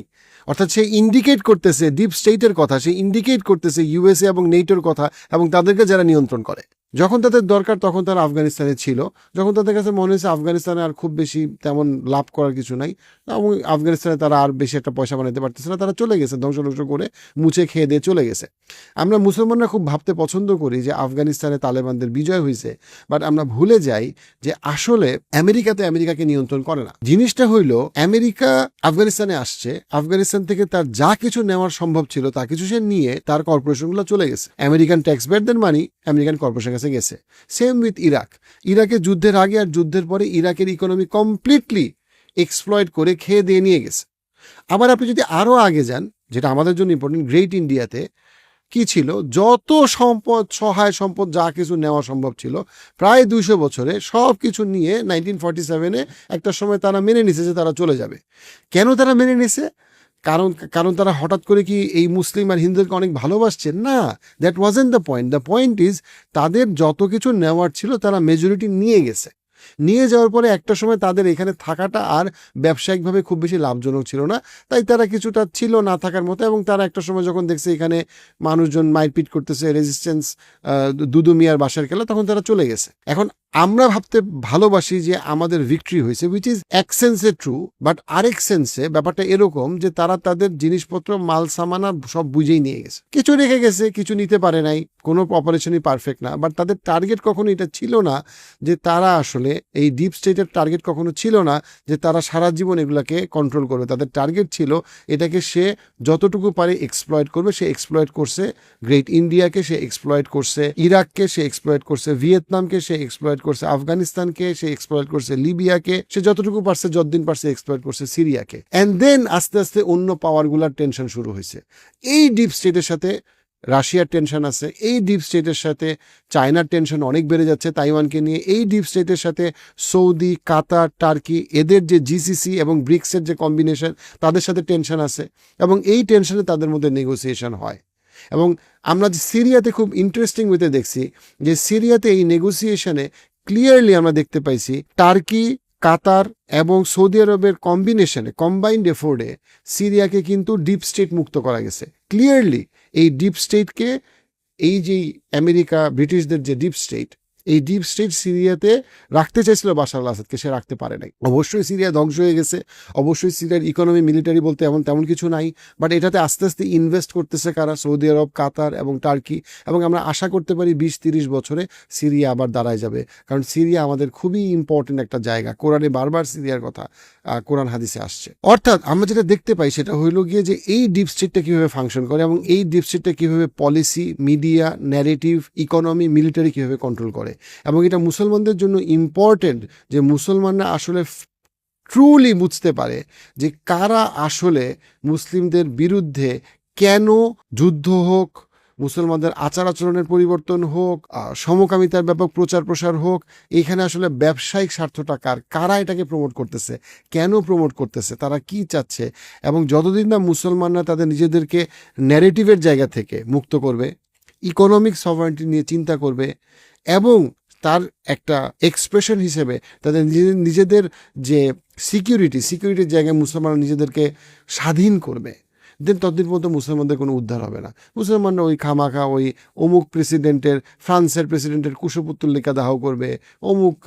অর্থাৎ সে ইন্ডিকেট করতেছে ডিপ স্টেটের কথা, সে ইন্ডিকেট করতেছে ইউএসএ এবং নেটোর কথা এবং তাদেরকে যারা নিয়ন্ত্রণ করে। যখন তাদের দরকার তখন তারা আফগানিস্তানে ছিল, যখন তাদের কাছে মনে হয়েছে আফগানিস্তানে আর খুব বেশি তেমন লাভ করার কিছু নাই এবং আফগানিস্তানে তারা আর বেশি একটা পয়সা বানাতে পারতেছে না, তারা চলে গেছে, ধ্বংস করে মুছে খেয়ে দিয়ে চলে গেছে। আমরা মুসলমানরা খুব ভাবতে পছন্দ করি যে আফগানিস্তানে তালেবানদের বিজয় হয়েছে, বাট আমরা ভুলে যাই যে আসলে আমেরিকাকে নিয়ন্ত্রণ করে না। জিনিসটা হইল, আমেরিকা আফগানিস্তানে আসছে, আফগানিস্তান থেকে তার যা কিছু নেওয়ার সম্ভব ছিল তা কিছু সে নিয়ে তার কর্পোরেশনগুলো চলে গেছে। আমেরিকান ট্যাক্স পেয়ারদের মানি আমেরিকান কর্পোরেশন গেছে। সেম উইথ ইরাকে যুদ্ধের আগে আর যুদ্ধের পরে ইরাকের ইকোনমি কমপ্লিটলি এক্সপ্লয়েট করে খেয়ে দিয়ে নিয়ে গেছে। আবার আপনি যদি আরো আগে যান, যেটা আমাদের জন্য ইম্পর্টেন্ট, গ্রেট ইন্ডিয়াতে কি ছিল, যত সম্পদ, সহায় সম্পদ যা কিছু নেওয়া সম্ভব ছিল, প্রায় 200 বছরে সব কিছু নিয়ে 1947-এ একটা সময় তারা মেনে নিছে যে তারা চলে যাবে। কেন তারা মেনে নিছে? কারণ তারা হঠাৎ করে কি এই মুসলিম আর হিন্দুদেরকে অনেক ভালোবাসছে? না, that wasn't the point. The point is তাদের যত কিছু নেওয়ার ছিল তারা মেজরিটি নিয়ে গেছে। নিয়ে যাওয়ার পরে একটা সময় তাদের এখানে থাকাটা আর ব্যবসায়িকভাবে খুব বেশি লাভজনক ছিল না, তাই তারা কিছুটা ছিল না থাকার মতো, এবং তারা একটা সময় যখন দেখছে এখানে মানুষজন মারপিট করতেছে, রেজিস্ট্যান্স, দুদু মিয়ার বাসার খেলা, তখন তারা চলে গেছে। এখন আমরা ভাবতে ভালোবাসি যে আমাদের ভিক্টরি হয়েছে, উইচ ইজ এক সেন্সে ট্রু, বাট আরেক সেন্সে ব্যাপারটা এরকম যে তারা তাদের জিনিসপত্র মাল সামানা সব বুঝেই নিয়ে গেছে, কিছু রেখে গেছে, কিছু নিতে পারে নাই, কোনো অপারেশনই পারফেক্ট না, বাট তাদের টার্গেট কখনো এটা ছিল না যে তারা আসলে এই ডিপ স্টেটের টার্গেট কখনো ছিল না যে তারা সারা জীবন এগুলাকে কন্ট্রোল করবে। তাদের টার্গেট ছিল এটাকে সে যতটুকু পারে এক্সপ্লয়েট করবে। সে এক্সপ্লয়েট করছে গ্রেট ইন্ডিয়াকে, সে এক্সপ্লয়েট করছে ইরাককে, সে এক্সপ্লয়েট করছে ভিয়েতনামকে, সে এক্সপ্লয়েট করছে আফগানিস্তানকে, সে এক্সপ্লয়েট করছে লিবিয়াকে, সে যতটুকু পারছে যতদিন পারছে এক্সপ্লয়েট করছে সিরিয়াকে। অ্যান্ড দেন আস্তে আস্তে অন্য পাওয়ারগুলার টেনশন শুরু হয়েছে। এই ডিপ স্টেটের সাথে রাশিয়ার টেনশন আছে, এই ডিপ স্টেটের সাথে চায়নার টেনশন অনেক বেড়ে যাচ্ছে তাইওয়ানকে নিয়ে, এই ডিপ স্টেটের সাথে সৌদি, কাতার, টার্কি, এদের যে জিসিসি এবং ব্রিক্সের যে কম্বিনেশন, তাদের সাথে টেনশন আছে, এবং এই টেনশনে তাদের মধ্যে নেগোসিয়েশন হয়। এবং আমরা যে সিরিয়াতে খুব ইন্টারেস্টিং ওয়েতে দেখছি যে সিরিয়াতে এই নেগোসিয়েশনে ক্লিয়ারলি আমরা দেখতে পাইছি টার্কি, কাতার এবং সৌদি আরবের কম্বিনেশনে, কম্বাইন্ড এফোর্ডে সিরিয়াকে কিন্তু ডিপ স্টেট মুক্ত করা গেছে। ক্লিয়ারলি এই ডিপ স্টেটকে, এই যে আমেরিকা ব্রিটিশদের যে ডিপ স্টেট, এই ডিপ স্টেট সিরিয়াতে রাখতে চাইছিল বাশার আল আসাদকে, সে রাখতে পারে নাই। অবশ্যই সিরিয়া ধ্বংস হয়ে গেছে, অবশ্যই সিরিয়ার ইকোনমি মিলিটারি বলতে তেমন কিছু নাই, বাট এটাতে আস্তে আস্তে ইনভেস্ট করতেছে কারা? সৌদি আরব, কাতার এবং টার্কি। এবং আমরা আশা করতে পারি 20-30 বছরে সিরিয়া আবার দাঁড়ায় যাবে, কারণ সিরিয়া আমাদের খুবই ইম্পর্টেন্ট একটা জায়গা। কোরআনে বারবার সিরিয়ার কথা কোরআন হাদিসে আসছে। অর্থাৎ আমরা যেটা দেখতে পাই সেটা হইল গিয়ে যে এই ডিপ স্টেটটা কীভাবে ফাংশন করে, এবং এই ডিপ স্টেটটা কীভাবে policy, media, narrative, economy, military কীভাবে কন্ট্রোল করে। এবং এটা মুসলমানদের জন্য ইম্পর্টেন্ট যে মুসলমানরা আসলে ট্রুলি বুঝতে পারে যে কারা আসলে মুসলিমদের বিরুদ্ধে, কেন যুদ্ধ হোক, মুসলমানদের আচার আচরণের পরিবর্তন হোক, সমকামিতার ব্যাপক প্রচার প্রসার হোক, এখানে আসলে ব্যবসায়িক স্বার্থটা কারা এটাকে প্রমোট করতেছে, কেন প্রমোট করতেছে, তারা কি চাচ্ছে। এবং যতদিন না মুসলমানরা তাদের নিজেদেরকে ন্যারেটিভের জায়গা থেকে মুক্ত করবে, ইকোনমিক সভারেন্টি নিয়ে চিন্তা করবে, এবং তার একটা এক্সপ্রেশন হিসেবে তাদের নিজেদের যে সিকিউরিটির জায়গায় মুসলমানরা নিজেদেরকে স্বাধীন করবে, দেন ততদিন পর্যন্ত মুসলমানদের কোনো উদ্ধার হবে না। মুসলমানরা ওই খামাখা ওই অমুক প্রেসিডেন্টের, ফ্রান্সের প্রেসিডেন্টের কুশপুত্তলিকা দাহ করবে, অমুক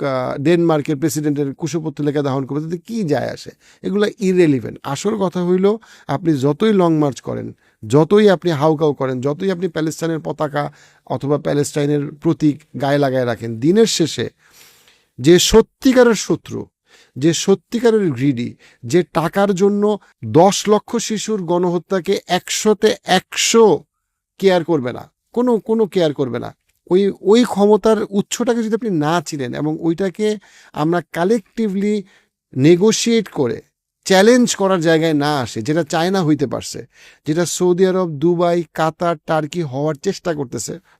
ডেনমার্কের প্রেসিডেন্টের কুশপুত্তলিকা দাহন করবে, তাতে কী যায় আসে? এগুলো ইররেলিভেন্ট। আসল কথা হইল আপনি যতই লং মার্চ করেন, যতই আপনি হাউকাউ করেন, যতই আপনি প্যালেস্টাইনের পতাকা অথবা প্যালেস্টাইনের প্রতীক গায়ে লাগায় রাখেন, দিনের শেষে যে সত্যিকারের শত্রু, যে সত্যিকারের গ্রিডি, যে টাকার জন্য 10 লক্ষ শিশুর গণহত্যাকে 100-তে 100 কেয়ার করবে না, কোনো কেয়ার করবে না, ওই ক্ষমতার উৎসটাকে যদি আপনি না চিনেন এবং ওইটাকে আমরা কালেকটিভলি নেগোশিয়েট করে চ্যালেঞ্জ করার জায়গায় না আসে, যেটা চায়না হইতে পারছে, যেটা সৌদি আরব, দুবাই, কাতার, টার্কি হওয়ার চেষ্টা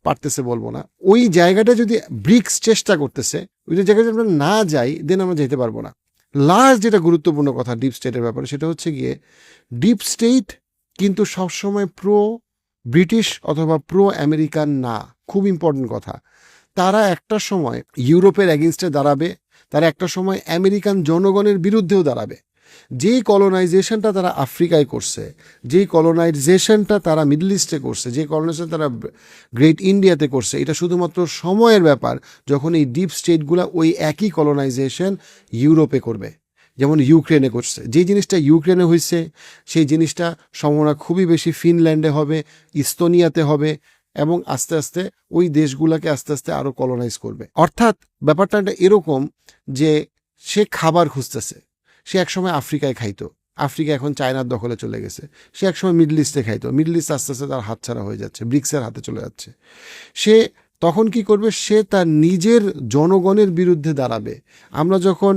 পারতেছে বলবো না, ওই জায়গাটা যদি ব্রিক্স চেষ্টা করতেছে, ওই জায়গায় আমরা না যাই, দেন আমরা যেতে পারবো না। লাস্ট যেটা গুরুত্বপূর্ণ কথা ডিপ স্টেটের ব্যাপারে, সেটা হচ্ছে গিয়ে ডিপ স্টেট কিন্তু সবসময় প্রো ব্রিটিশ অথবা প্রো আমেরিকান না। খুব ইম্পর্টেন্ট কথা। তারা একটা সময় ইউরোপের এগেনস্টে দাঁড়াবে, তারা একটা সময় আমেরিকান জনগণের বিরুদ্ধেও দাঁড়াবে। যেই কলোনাইজেশনটা তারা আফ্রিকায় করছে, যেই কলোনাইজেশনটা তারা মিডল ইস্টে করছে, যে কলোনাইজেশন তারা গ্রেট ইন্ডিয়াতে করছে, এটা শুধুমাত্র সময়ের ব্যাপার যখন এই ডিপ স্টেটগুলো ওই একই কলোনাইজেশন ইউরোপে করবে। যেমন ইউক্রেনে করছে, যে জিনিসটা ইউক্রেনে হয়েছে সেই জিনিসটা সম্ভাবনা খুবই বেশি ফিনল্যান্ডে হবে, ইস্তোনিয়াতে হবে, এবং আস্তে আস্তে ওই দেশগুলোকে আস্তে আস্তে আরও কলোনাইজ করবে। অর্থাৎ ব্যাপারটা এরকম যে সে খাবার খুঁজতেছে, সে একসময় আফ্রিকায় খাইতো, আফ্রিকা এখন চায়নার দখলে চলে গেছে। সে একসময় মিডল ইস্টে খাইতো, মিডল ইস্ট আস্তে আস্তে তার হাতছাড়া হয়ে যাচ্ছে, ব্রিক্সের হাতে চলে যাচ্ছে। সে তখন কি করবে? সে তার নিজের জনগণের বিরুদ্ধে দাঁড়াবে। আমরা যখন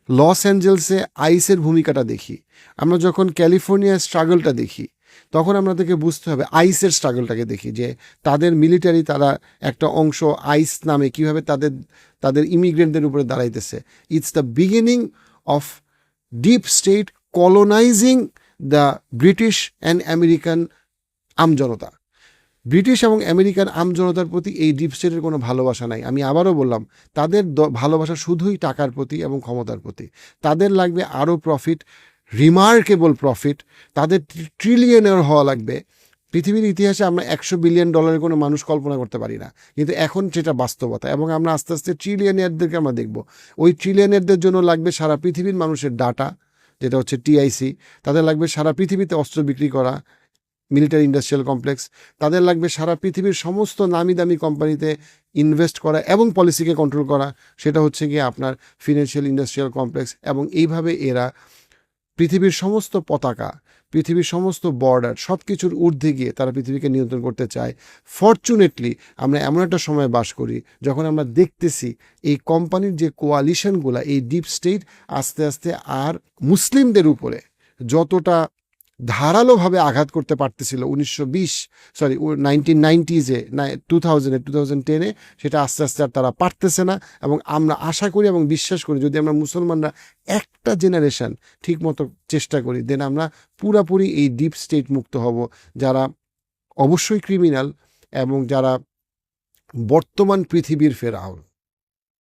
লস অ্যাঞ্জেলসে আইসের ভূমিকাটা দেখি, আমরা যখন ক্যালিফোর্নিয়ার স্ট্রাগলটা দেখি, তখন আমাদেরকে বুঝতে হবে আইসের স্ট্রাগলটাকে দেখি, যে তাদের মিলিটারি, তারা একটা অংশ আইস নামে কীভাবে তাদের ইমিগ্রেন্টদের উপরে দাঁড়াইতেছে। It's the beginning of deep state colonising the British and American আমজনতা। ব্রিটিশ এবং আমেরিকান আমজনতার প্রতি এই ডিপ স্টেটের কোনো ভালোবাসা নাই। আমি আবারও বললাম, তাদের ভালোবাসা শুধুই টাকার প্রতি এবং ক্ষমতার প্রতি। তাদের লাগবে আরও প্রফিট, রিমার্কেবল প্রফিট, তাদের ট্রিলিয়নের হওয়া লাগবে। পৃথিবীর ইতিহাসে আমরা $100 বিলিয়ন কোনো মানুষ কল্পনা করতে পারি না, কিন্তু এখন সেটা বাস্তবতা, এবং আমরা আস্তে আস্তে ট্রিলিয়নিয়ারদেরকে আমরা দেখব। ওই ট্রিলিয়নিয়ারদের জন্য লাগবে সারা পৃথিবীর মানুষের ডাটা, যেটা হচ্ছে টিআইসি। তাদের লাগবে সারা পৃথিবীতে অস্ত্র বিক্রি করা, মিলিটারি ইন্ডাস্ট্রিয়াল কমপ্লেক্স। তাদের লাগবে সারা পৃথিবীর সমস্ত নামি দামি কোম্পানিতে ইনভেস্ট করা এবং পলিসিকে কন্ট্রোল করা, সেটা হচ্ছে গিয়ে আপনার ফিনান্সিয়াল ইন্ডাস্ট্রিয়াল কমপ্লেক্স। এবং এইভাবে এরা পৃথিবীর সমস্ত পতাকা, পৃথিবীর সমস্ত বর্ডার, সব কিছুর ঊর্ধ্বে গিয়ে তারা পৃথিবীকে নিয়ন্ত্রণ করতে চায়। ফরচুনেটলি আমরা এমন একটা সময় বাস করি যখন আমরা দেখতেছি এই কোম্পানির যে কোয়ালিশনগুলো, এই ডিপ স্টেট আস্তে আস্তে আর মুসলিমদের উপরে যতটা ধারালোভাবে আঘাত করতে পারতেছিল 1990s-এ, 2010-এ, সেটা আস্তে আস্তে আর তারা পারতেছে না। এবং আমরা আশা করি এবং বিশ্বাস করি, যদি আমরা মুসলমানরা একটা জেনারেশন ঠিক মতো চেষ্টা করি, দেন আমরা পুরাপুরি এই ডিপ স্টেট মুক্ত হব, যারা অবশ্যই ক্রিমিনাল এবং যারা বর্তমান পৃথিবীর ফেরাউন।